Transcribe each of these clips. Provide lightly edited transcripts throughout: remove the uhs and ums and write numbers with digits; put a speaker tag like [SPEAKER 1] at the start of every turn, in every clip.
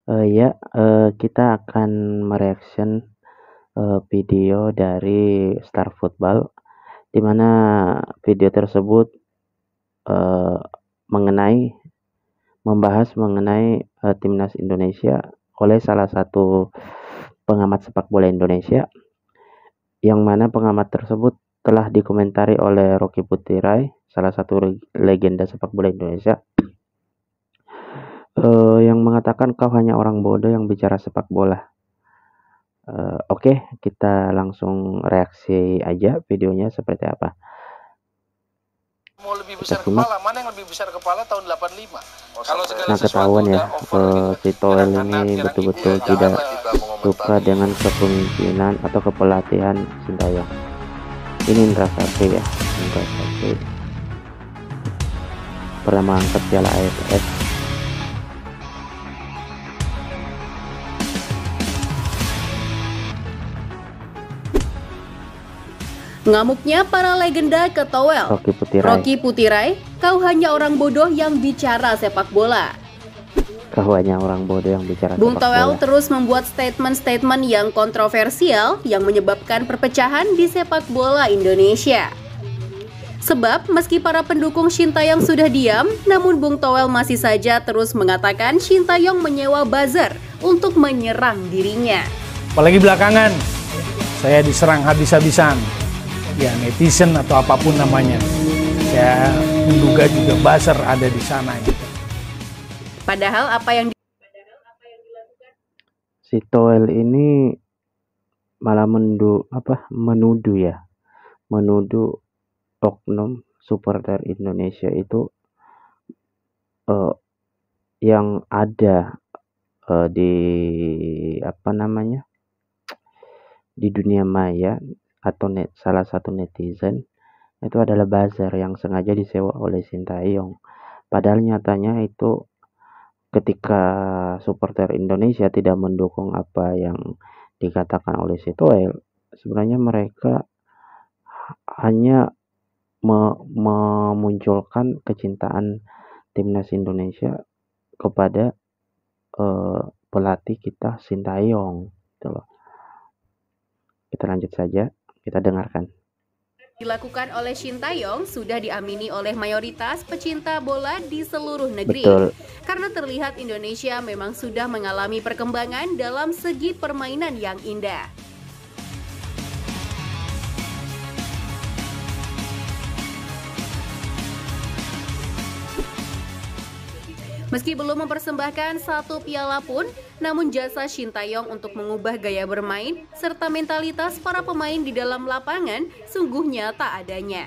[SPEAKER 1] Ya, kita akan mereaction video dari Star Football, di mana video tersebut eh, mengenai membahas mengenai timnas Indonesia oleh salah satu pengamat sepak bola Indonesia, yang mana pengamat tersebut telah dikomentari oleh Rocky Putirai, salah satu legenda sepak bola Indonesia, yang mengatakan kau hanya orang bodoh yang bicara sepak bola. Oke, kita langsung reaksi aja videonya seperti apa.
[SPEAKER 2] Mau lebih besar kepala, mana yang lebih besar kepala tahun 85? Kalau segala
[SPEAKER 1] Nah, ketahuan ya, si Toel ini betul-betul tidak suka dengan kepemimpinan atau kepelatihan Sintayong. Ini Indra Safri ya, Indra Safri pernah mengangkat piala AFF.
[SPEAKER 3] Ngamuknya para legenda ke Toel. Rocky Putirai, kau hanya orang bodoh yang bicara sepak bola.
[SPEAKER 1] Kau hanya orang bodoh yang bicara sepak bola.
[SPEAKER 3] Bung Toel terus membuat statement-statement yang kontroversial yang menyebabkan perpecahan di sepak bola Indonesia. Sebab meski para pendukung Sintayong sudah diam, namun Bung Toel masih saja terus mengatakan Sintayong menyewa buzzer untuk menyerang dirinya.
[SPEAKER 4] Apalagi belakangan, saya diserang habis-habisan. Ya, netizen atau apapun namanya. Saya menduga juga buzzer ada di sana.
[SPEAKER 3] Padahal apa yang dilakukan
[SPEAKER 1] si Toel ini malah menuduh oknum supporter Indonesia itu yang ada di di dunia maya atau salah satu netizen itu adalah buzzer yang sengaja disewa oleh Sintayong. Padahal nyatanya itu ketika supporter Indonesia tidak mendukung apa yang dikatakan oleh si Toel, sebenarnya mereka hanya memunculkan kecintaan timnas Indonesia kepada pelatih kita Sintayong, gitu loh. Kita lanjut saja, kita dengarkan.
[SPEAKER 3] Dilakukan oleh Sintayong sudah diamini oleh mayoritas pecinta bola di seluruh negeri.
[SPEAKER 1] Betul.
[SPEAKER 3] Karena terlihat Indonesia memang sudah mengalami perkembangan dalam segi permainan yang indah. Meski belum mempersembahkan satu piala pun, namun jasa Sintayong untuk mengubah gaya bermain serta mentalitas para pemain di dalam lapangan sungguh nyata adanya.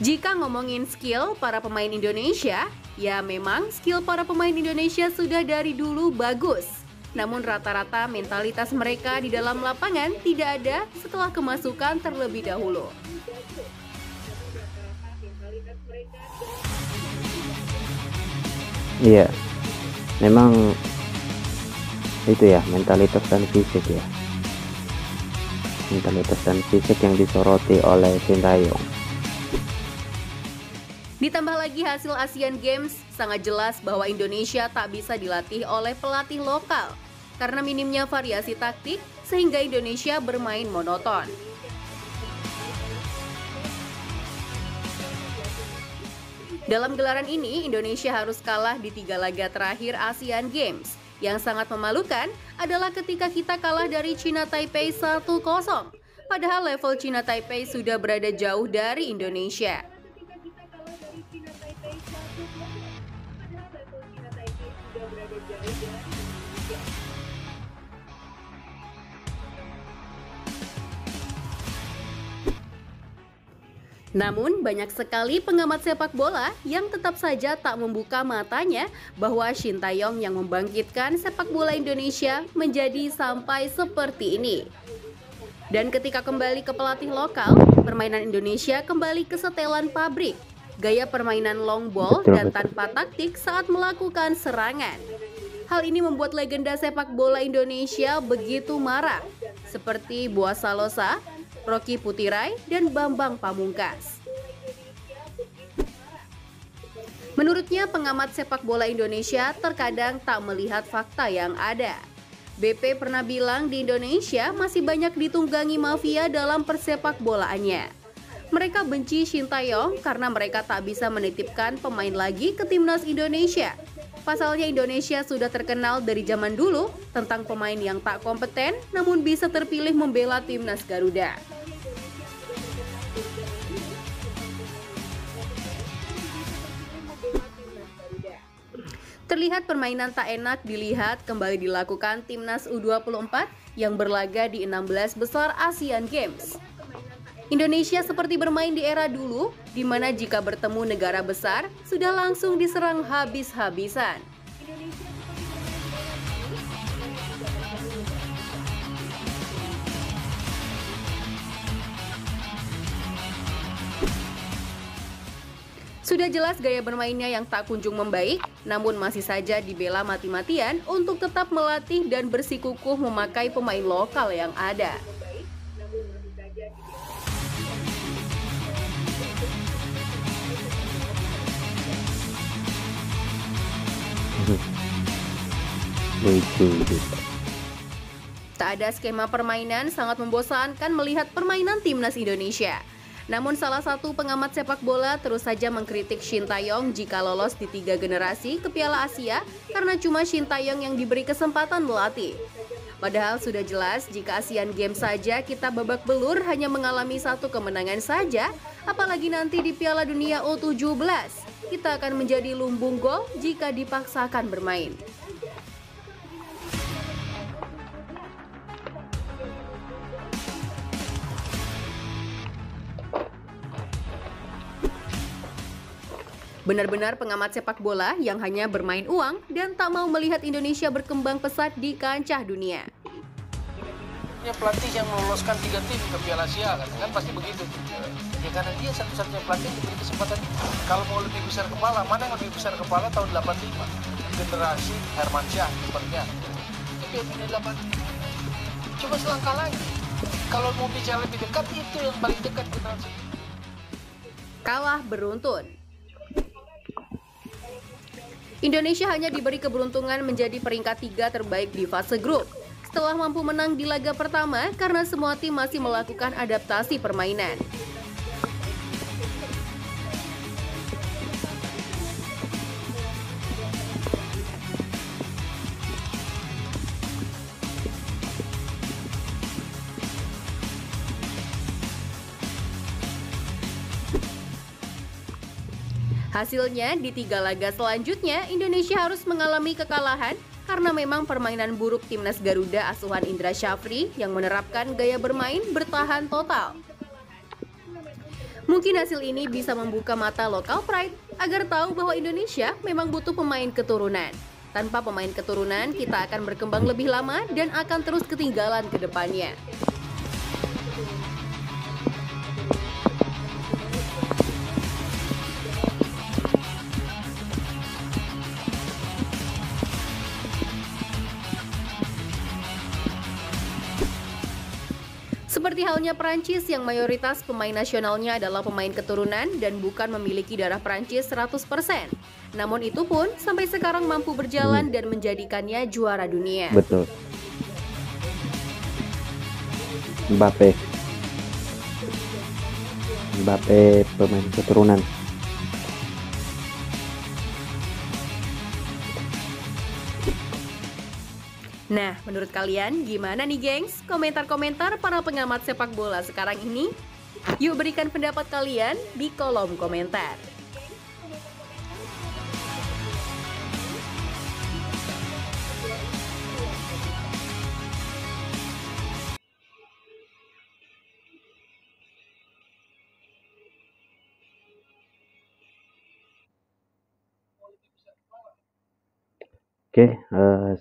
[SPEAKER 3] Jika ngomongin skill para pemain Indonesia, ya memang skill para pemain Indonesia sudah dari dulu bagus. Namun rata-rata mentalitas mereka di dalam lapangan tidak ada setelah kemasukan terlebih dahulu.
[SPEAKER 1] Iya, memang itu ya, mentalitas dan fisik ya. Mentalitas dan fisik yang disoroti oleh Sintayong.
[SPEAKER 3] Ditambah lagi hasil Asian Games, sangat jelas bahwa Indonesia tak bisa dilatih oleh pelatih lokal karena minimnya variasi taktik sehingga Indonesia bermain monoton. Dalam gelaran ini, Indonesia harus kalah di 3 laga terakhir Asian Games. Yang sangat memalukan adalah ketika kita kalah dari China Taipei 1-0, padahal level China Taipei sudah berada jauh dari Indonesia. Namun banyak sekali pengamat sepak bola yang tetap saja tak membuka matanya bahwa Sintayong yang membangkitkan sepak bola Indonesia menjadi sampai seperti ini. Dan ketika kembali ke pelatih lokal, permainan Indonesia kembali ke setelan pabrik. Gaya permainan long ball dan tanpa taktik saat melakukan serangan. Hal ini membuat legenda sepak bola Indonesia begitu marah, seperti Boas Salosa, Rocky Putirai, dan Bambang Pamungkas. Menurutnya, pengamat sepak bola Indonesia terkadang tak melihat fakta yang ada. BP pernah bilang di Indonesia masih banyak ditunggangi mafia dalam persepak bolaannya. Mereka benci Shin Tae-yong karena mereka tak bisa menitipkan pemain lagi ke timnas Indonesia. Pasalnya Indonesia sudah terkenal dari zaman dulu tentang pemain yang tak kompeten namun bisa terpilih membela timnas Garuda. Terlihat permainan tak enak dilihat kembali dilakukan timnas U24 yang berlaga di 16 besar Asian Games. Indonesia seperti bermain di era dulu, di mana jika bertemu negara besar, sudah langsung diserang habis-habisan. Sudah jelas gaya bermainnya yang tak kunjung membaik, namun masih saja dibela mati-matian untuk tetap melatih dan bersikukuh memakai pemain lokal yang ada. Tak ada skema permainan, sangat membosankan melihat permainan timnas Indonesia. Namun salah satu pengamat sepak bola terus saja mengkritik Shin Tae-yong jika lolos di 3 generasi ke Piala Asia karena cuma Shin Tae-yong yang diberi kesempatan melatih. Padahal sudah jelas jika Asian Games saja kita babak belur hanya mengalami 1 kemenangan saja, apalagi nanti di Piala Dunia U17. Kita akan menjadi lumbung gol jika dipaksakan bermain. Benar-benar pengamat sepak bola yang hanya bermain uang dan tak mau melihat Indonesia berkembang pesat di kancah dunia.
[SPEAKER 2] Ya pelatih yang meloloskan 3 tim ke Piala Asia kan pasti begitu. Ya karena dia satu-satunya pelatih yang diberi kesempatan. Kalau mau lebih besar kepala, mana yang lebih besar kepala tahun 85? Generasi Hermansyah sepertinya. Itu yang 85. Coba selangkah lagi. Kalau mau bicara lebih dekat, itu yang paling dekat generasi.
[SPEAKER 3] Kalah beruntun. Indonesia hanya diberi keberuntungan menjadi peringkat 3 terbaik di fase grup setelah mampu menang di laga pertama karena semua tim masih melakukan adaptasi permainan. Hasilnya, di 3 laga selanjutnya, Indonesia harus mengalami kekalahan karena memang permainan buruk timnas Garuda asuhan Indra Syafri yang menerapkan gaya bermain bertahan total. Mungkin hasil ini bisa membuka mata lokal pride agar tahu bahwa Indonesia memang butuh pemain keturunan. Tanpa pemain keturunan, kita akan berkembang lebih lama dan akan terus ketinggalan ke depannya. Seperti halnya Prancis yang mayoritas pemain nasionalnya adalah pemain keturunan dan bukan memiliki darah Prancis 100%. Namun itu pun sampai sekarang mampu berjalan dan menjadikannya juara dunia.
[SPEAKER 1] Betul. Mbappe pemain keturunan.
[SPEAKER 3] Nah, menurut kalian gimana nih gengs? Komentar-komentar para pengamat sepak bola sekarang ini? Yuk berikan pendapat kalian di kolom komentar.
[SPEAKER 1] Oke,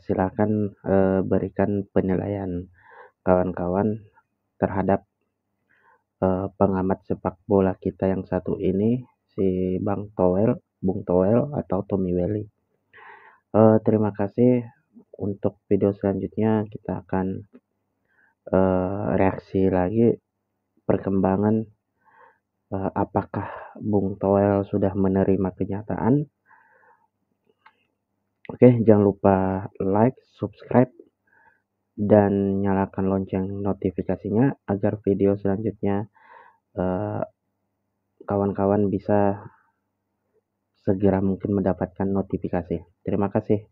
[SPEAKER 1] silakan berikan penilaian kawan-kawan terhadap pengamat sepak bola kita yang satu ini, si Bung Toel atau Tommy Welly. Terima kasih untuk video selanjutnya kita akan reaksi lagi perkembangan apakah Bung Toel sudah menerima kenyataan. Oke, jangan lupa like, subscribe, dan nyalakan lonceng notifikasinya agar video selanjutnya kawan-kawan bisa segera mungkin mendapatkan notifikasi. Terima kasih.